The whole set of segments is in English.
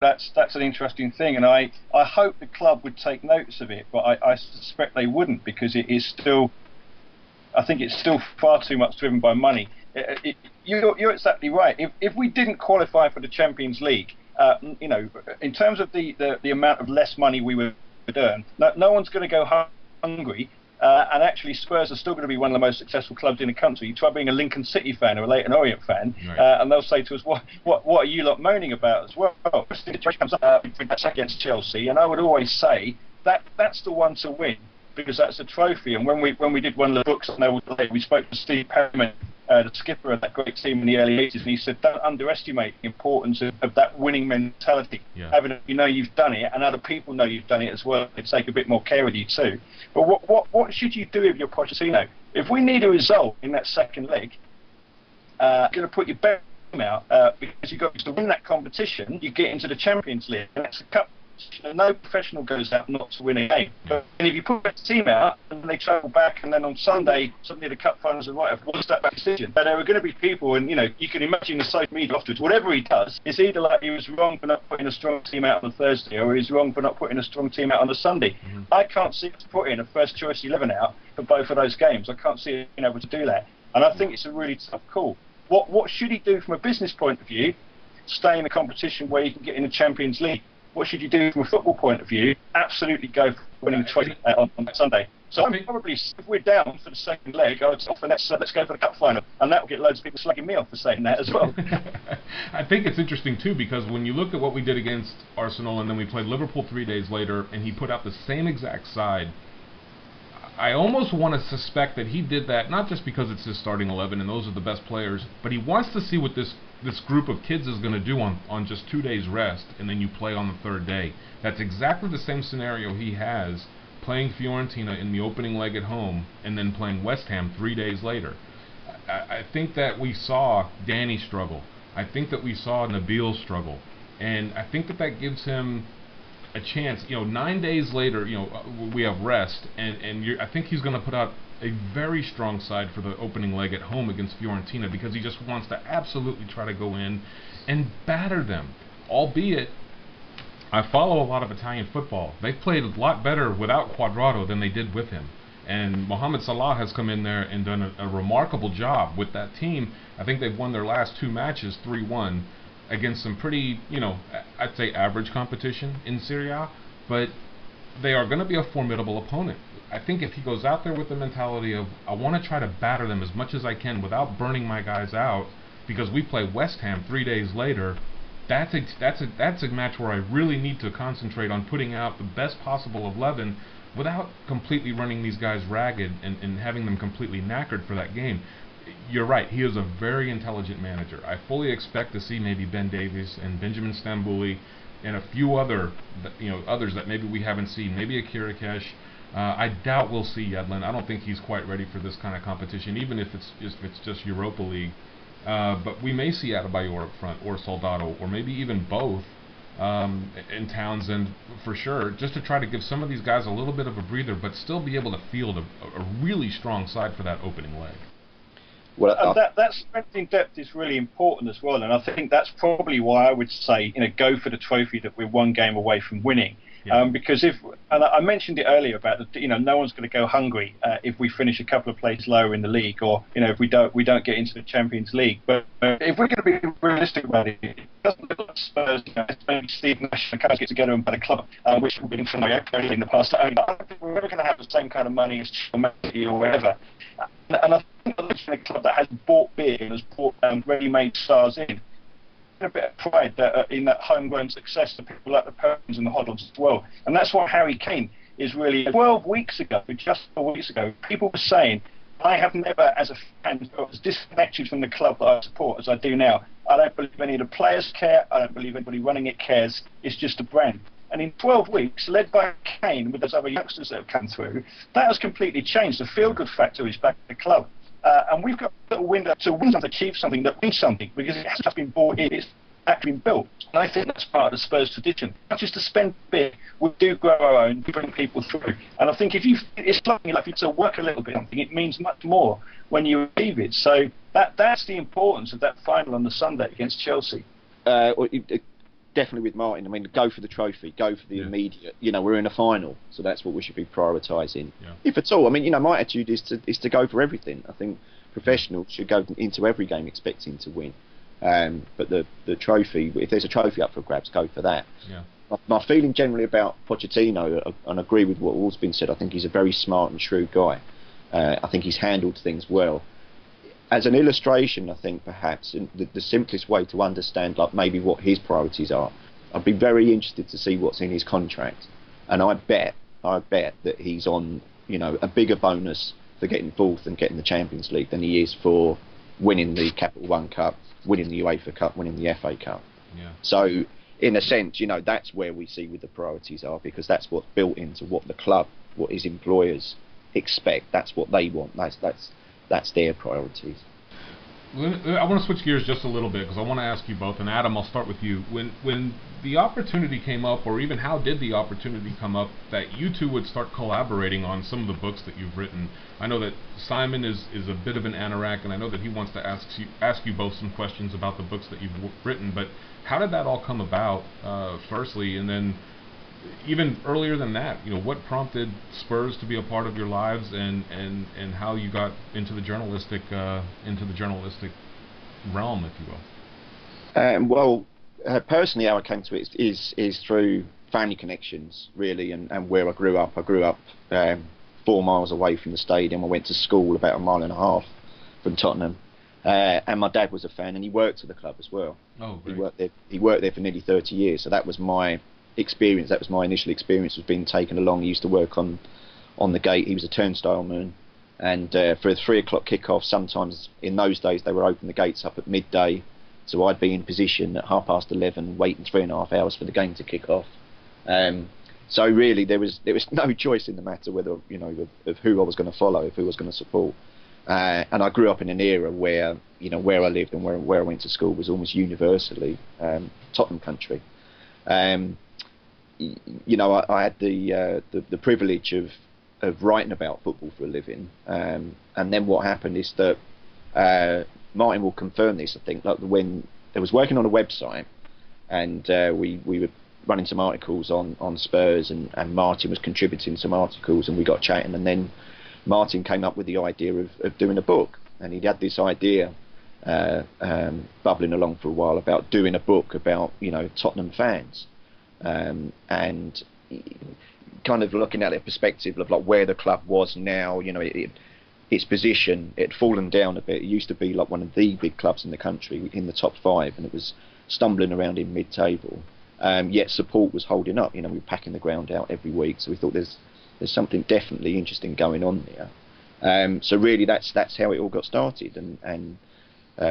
that's an interesting thing, and I hope the club would take notice of it, but I suspect they wouldn't, because it is still, I think it's still far too much driven by money. You're exactly right. If we didn't qualify for the Champions League, in terms of the amount of less money we would earn, no one's going to go hungry. And actually, Spurs are still going to be one of the most successful clubs in the country. You try being a Lincoln City fan or a Leyton Orient fan, right, and they'll say to us, what are you lot moaning about as well? The situation comes up against Chelsea, and I would always say that's the one to win, because that's a trophy. And when we did one of the books, we spoke to Steve Perryman, the skipper of that great team in the early 80s, and he said, don't underestimate the importance of that winning mentality. Yeah. Having you've done it, and other people know you've done it as well. They take a bit more care of you too. But what should you do if you're Pochettino? If we need a result in that second leg, you're going to put your best team out, because you've got to win that competition. You get into the Champions League, and it's a cup. No professional goes out not to win a game. But if you put a team out and they travel back, and then on Sunday suddenly the cup finals are right, what's that back decision? But there are going to be people, and you can imagine the social media afterwards. Whatever he does, it's either like he was wrong for not putting a strong team out on a Thursday, or he's wrong for not putting a strong team out on a Sunday. I can't see us putting a first choice 11 out for both of those games. I can't see him being able to do that, and I think it's a really tough call. What should he do from a business point of view? Stay in a competition where you can get in the Champions League. What should you do from a football point of view? Absolutely go for winning the trophy on Sunday. So I'm probably, if we're down for the second leg, I would say, let's go for the cup final, and that will get loads of people slagging me off for saying that as well. I think it's interesting too, because when you look at what we did against Arsenal, and then we played Liverpool 3 days later, and he put out the same exact side, I almost want to suspect that he did that not just because it's his starting 11 and those are the best players, but he wants to see what this group of kids is going to do on just 2 days rest, and then you play on the third day. That's exactly the same scenario he has playing Fiorentina in the opening leg at home, and then playing West Ham 3 days later. I think that we saw Danny struggle. I think that we saw Nabil struggle, and I think that gives him a chance. 9 days later, we have rest, and I think he's going to put out a very strong side for the opening leg at home against Fiorentina, because he just wants to absolutely try to go in and batter them. Albeit, I follow a lot of Italian football. They've played a lot better without Quadrado than they did with him. And Mohamed Salah has come in there and done a remarkable job with that team. I think they've won their last 2 matches 3-1 against some pretty, I'd say average competition in Serie A, but they are going to be a formidable opponent. I think if he goes out there with the mentality of, I want to try to batter them as much as I can without burning my guys out, because we play West Ham 3 days later, that's a match where I really need to concentrate on putting out the best possible 11 without completely running these guys ragged and having them completely knackered for that game. You're right, he is a very intelligent manager. I fully expect to see maybe Ben Davies and Benjamin Stambouli and a few others that maybe we haven't seen, maybe a Kirikesh. I doubt we'll see Yedlin. I don't think he's quite ready for this kind of competition, even if it's just Europa League. But we may see Adebayor up front, or Soldado, or maybe even both, in Townsend for sure, just to try to give some of these guys a little bit of a breather, but still be able to field a really strong side for that opening leg. Well, that strength in depth is really important as well, and I think that's probably why I would say, go for the trophy that we're 1 game away from winning. Yeah. Because and I mentioned it earlier about no one's going to go hungry if we finish a couple of places lower in the league, or if we don't get into the Champions League. But if we're going to be realistic about it, it doesn't look like Spurs. Maybe Steve Nash and Coach get together and buy a club, which we've been familiar in the past. I don't think we're ever going to have the same kind of money as Chelsea or whatever. And I think we're looking at a club that has bought big and has bought ready-made stars in. A bit of pride in that homegrown success to people like the Perkins and the Hoddles as well. And that's why Harry Kane is really, 12 weeks ago, just 4 weeks ago, people were saying, I have never, as a fan, felt as disconnected from the club that I support as I do now. I don't believe any of the players care. I don't believe anybody running it cares. It's just a brand. And in 12 weeks, led by Kane, with those other youngsters that have come through, that has completely changed. The feel-good factor is back at the club. And we've got a little window to win something, achieve something, that wins something, because it hasn't just been bought in, it's actually been built. And I think that's part of the Spurs tradition. Not just to spend big, we do grow our own, we bring people through. And I think it's like if you to work a little bit, it means much more when you achieve it. So that's the importance of that final on the Sunday against Chelsea. definitely with Martin. I mean, go for the trophy, go for the immediate. You know, we're in a final, so that's what we should be prioritising, if at all. I mean, you know, my attitude is to go for everything. I think professionals should go into every game expecting to win. But the trophy, if there's a trophy up for grabs, go for that. Yeah. My feeling generally about Pochettino, and I agree with what all's been said, I think he's a very smart and shrewd guy. I think he's handled things well. As an illustration, I think perhaps the simplest way to understand, like, maybe what his priorities are, I'd be very interested to see what's in his contract. And I bet that he's on, you know, a bigger bonus for getting fourth and getting the Champions League than he is for winning the Capital One Cup, winning the UEFA Cup, winning the FA Cup. Yeah. So, in a sense, you know, that's where we see what the priorities are, because that's what's built into what the club, what his employers expect. That's what they want. That's their priorities. I want to switch gears just a little bit, because I want to ask you both, and Adam, I'll start with you. When the opportunity came up, or even how did the opportunity come up that you two would start collaborating on some of the books that you've written? I know that Simon is a bit of an anorak, and I know that he wants to ask you both some questions about the books that you've written, but how did that all come about, firstly, and then even earlier than that, you know, what prompted Spurs to be a part of your lives, and how you got into the journalistic realm, if you will? Personally, how I came to it is through family connections, really, and where I grew up. I grew up 4 miles away from the stadium. I went to school about 1.5 miles from Tottenham, and my dad was a fan, and he worked at the club as well. Oh, great. He worked there for nearly 30 years, so that was my experience. That was my initial experience, was being taken along. He used to work on the gate. He was a turnstile man, and for a 3 o'clock kickoff, sometimes in those days they would open the gates up at midday, so I'd be in position at 11:30 waiting 3.5 hours for the game to kick off. So really there was no choice in the matter whether, you know, of who I was going to follow, of who I was going to support. And I grew up in an era where, you know, where I lived and where I went to school was almost universally Tottenham country. You know, I had the privilege of writing about football for a living, and then what happened is that Martin will confirm this, I think, like when I was working on a website, and we were running some articles on Spurs, and Martin was contributing some articles, and we got chatting, and then Martin came up with the idea of doing a book, and he'd had this idea bubbling along for a while about doing a book about, you know, Tottenham fans. And kind of looking at the perspective of like where the club was now, you know, its position, it had fallen down a bit. It used to be like one of the big clubs in the country, in the top 5, and it was stumbling around in mid-table. Yet support was holding up. You know, we were packing the ground out every week, so we thought there's something definitely interesting going on there. So really, that's how it all got started, and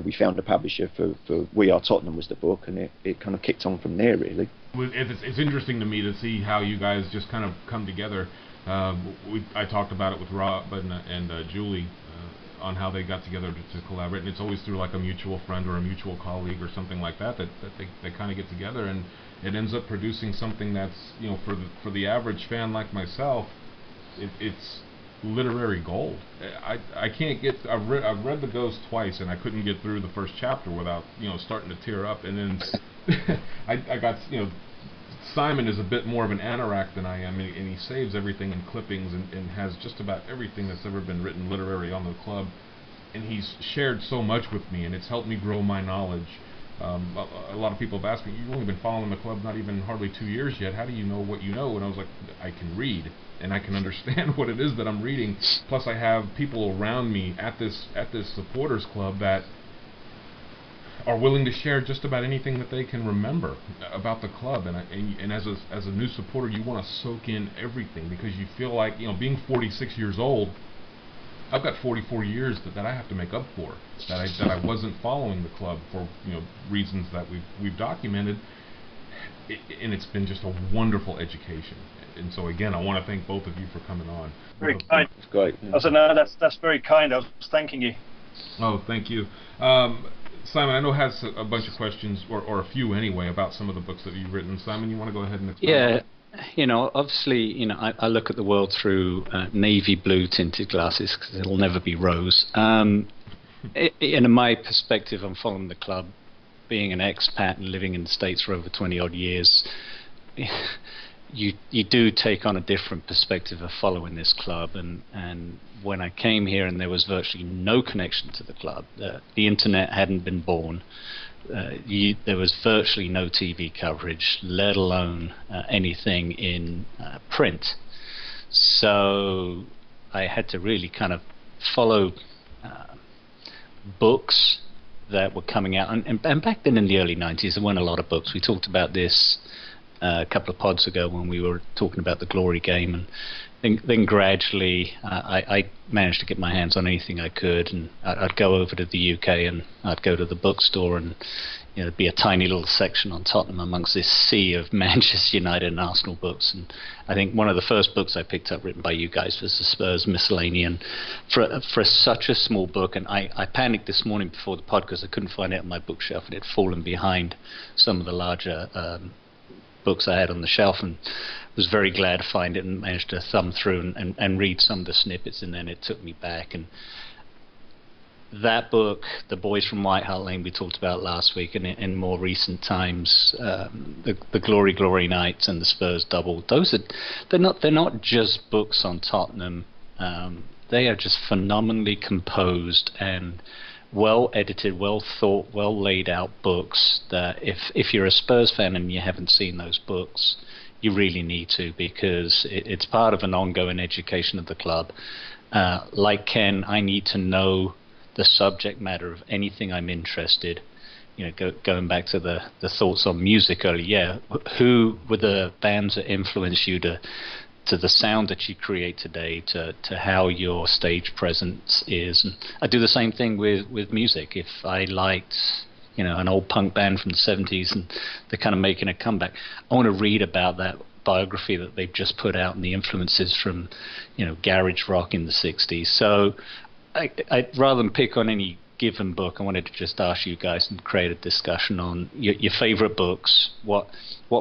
we found a publisher for We Are Tottenham was the book, and it kind of kicked on from there, really. It's interesting to me to see how you guys just kind of come together. I talked about it with Rob and Julie on how they got together to collaborate, and it's always through like a mutual friend or a mutual colleague or something like that they kind of get together, and it ends up producing something that's, you know, for the average fan like myself, it's literary gold. I can't get. I've read The Ghost twice, and I couldn't get through the first chapter without, you know, starting to tear up. And then I got, you know, Simon is a bit more of an anorak than I am, and he saves everything in clippings and has just about everything that's ever been written literary on the club. And he's shared so much with me, and it's helped me grow my knowledge. A lot of people have asked me, you've only been following the club not even hardly 2 years yet, how do you know what you know? And I was like, I can read, and I can understand what it is that I'm reading. Plus I have people around me at this supporters club that are willing to share just about anything that they can remember about the club, and as a new supporter, you want to soak in everything, because you feel like, you know, being 46 years old, I've got 44 years that I have to make up for, that I wasn't following the club for, you know, reasons that we've documented, and it's been just a wonderful education. And so again, I want to thank both of you for coming on. Very kind. It's great. I said, no, that's very kind. I was thanking you. Oh, thank you. Simon, I know has a bunch of questions, or a few anyway, about some of the books that you've written. Simon, you want to go ahead and explain? Yeah. You know, obviously, you know, I look at the world through navy blue tinted glasses, because it'll never be rose. In my perspective, I'm following the club being an expat and living in the States for over 20 odd years, you do take on a different perspective of following this club. And when I came here and there was virtually no connection to the club, the internet hadn't been born, there was virtually no TV coverage, let alone anything in print. So I had to really kind of follow books that were coming out, and back then in the early 90s there weren't a lot of books. We talked about this a couple of pods ago when we were talking about the Glory game, and then gradually I managed to get my hands on anything I could, and I'd go over to the UK and I'd go to the bookstore, and there'd be a tiny little section on Tottenham amongst this sea of Manchester United and Arsenal books. And I think one of the first books I picked up written by you guys was the Spurs Miscellany. For such a small book, and I panicked this morning before the pod because I couldn't find it on my bookshelf, and it had fallen behind some of the larger books I had on the shelf, and was very glad to find it and managed to thumb through and read some of the snippets, and then it took me back. And that book, The Boys from White Hart Lane, we talked about last week, and in more recent times, the Glory Nights and the Spurs Double. They're not just books on Tottenham. They are just phenomenally composed and well edited, well thought, well laid out books that if you're a Spurs fan and you haven't seen those books, you really need to, because it's part of an ongoing education of the club. Like Ken, I need to know the subject matter of anything I'm interested. Going back to the thoughts on music earlier, who were the bands that influenced you to the sound that you create today, to how your stage presence is? And I do the same thing with music. If I liked an old punk band from the 70s and they're kind of making a comeback, I want to read about that biography that they've just put out and the influences from garage rock in the 60s. So I rather than pick on any given book, I wanted to just ask you guys and create a discussion on your favorite books, what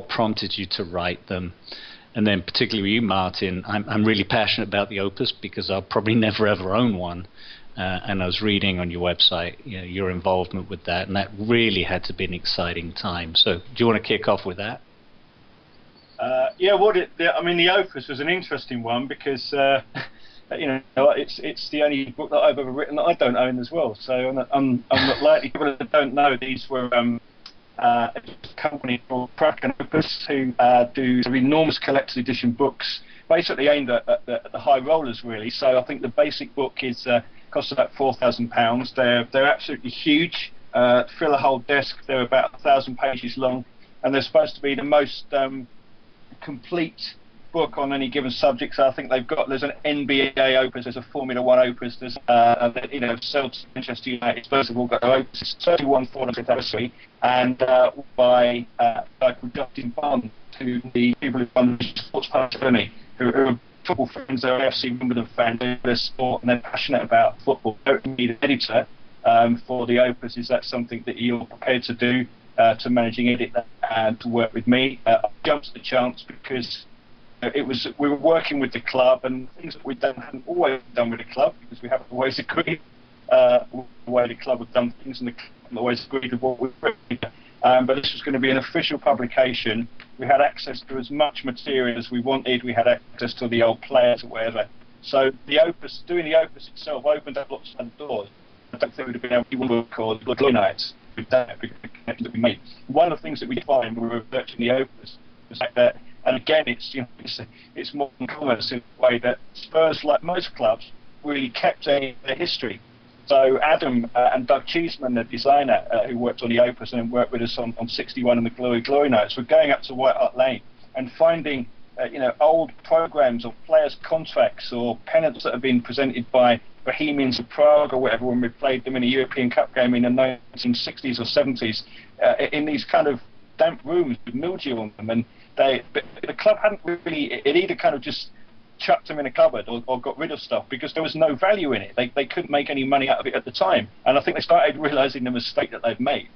prompted you to write them. And then particularly you, Martin, I'm really passionate about the Opus because I'll probably never ever own one. And I was reading on your website your involvement with that, and that really had to be an exciting time. So do you want to kick off with that? The Opus was an interesting one because it's the only book that I've ever written that I don't own as well. So I'm not likely. People that don't know, these were a company called Cloake and Opus who do enormous collector's edition books, basically aimed at the high rollers, really. So I think the basic book costs about £4,000. They're absolutely huge. Fill a whole desk. They're about 1,000 pages long, and they're supposed to be the most complete book on any given subject. So I think there's an NBA Opus, there's a Formula One Opus, there's Celtic, Manchester United, Spurs have all got their Opus. It's 31 400th anniversary, and by a guy called Justin Barnes, to the people who run the Sports Academy, who are football fans, they're AFC Wimbledon fans, they're sport and they're passionate about football. They don't need an editor for the Opus. Is that something that you're prepared to do, to managing edit that and to work with me? I jumped at the chance because we were working with the club, and things that we hadn't always done with the club, because we haven't always agreed with the way the club had done things, and the club hadn't always agreed with what we were doing. But this was going to be an official publication. We had access to as much material as we wanted. We had access to the old players or whatever. So doing the Opus itself opened up lots of doors. I don't think we'd have been able to do one called the Glory Nights with that connection that we made. One of the things that we find when we were researching the Opus was that, and again, it's more than commerce in a way that Spurs, like most clubs, really kept their history. So Adam and Doug Cheeseman, the designer who worked on the Opus and worked with us on 61 and the Glory Nights, were going up to White Hart Lane and finding old programs or players' contracts or pennants that have been presented by Bohemians of Prague or whatever when we played them in a European Cup game in the 1960s or 70s in these kind of damp rooms with mildew on them. And the club hadn't really, it either kind of just chucked them in a cupboard or got rid of stuff because there was no value in it. They couldn't make any money out of it at the time, and I think they started realising the mistake that they'd made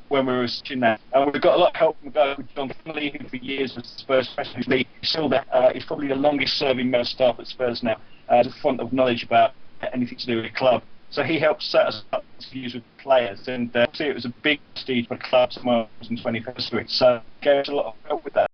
when we were researching that. And we've got a lot of help from a guy called John Finley, who for years was Spurs president. He's still there. He's probably the longest serving member of staff at Spurs now. Has a font of knowledge about anything to do with the club. So he helped set us up interviews with players, and obviously it was a big prestige for clubs in 21st century. So he gave us a lot of help with that.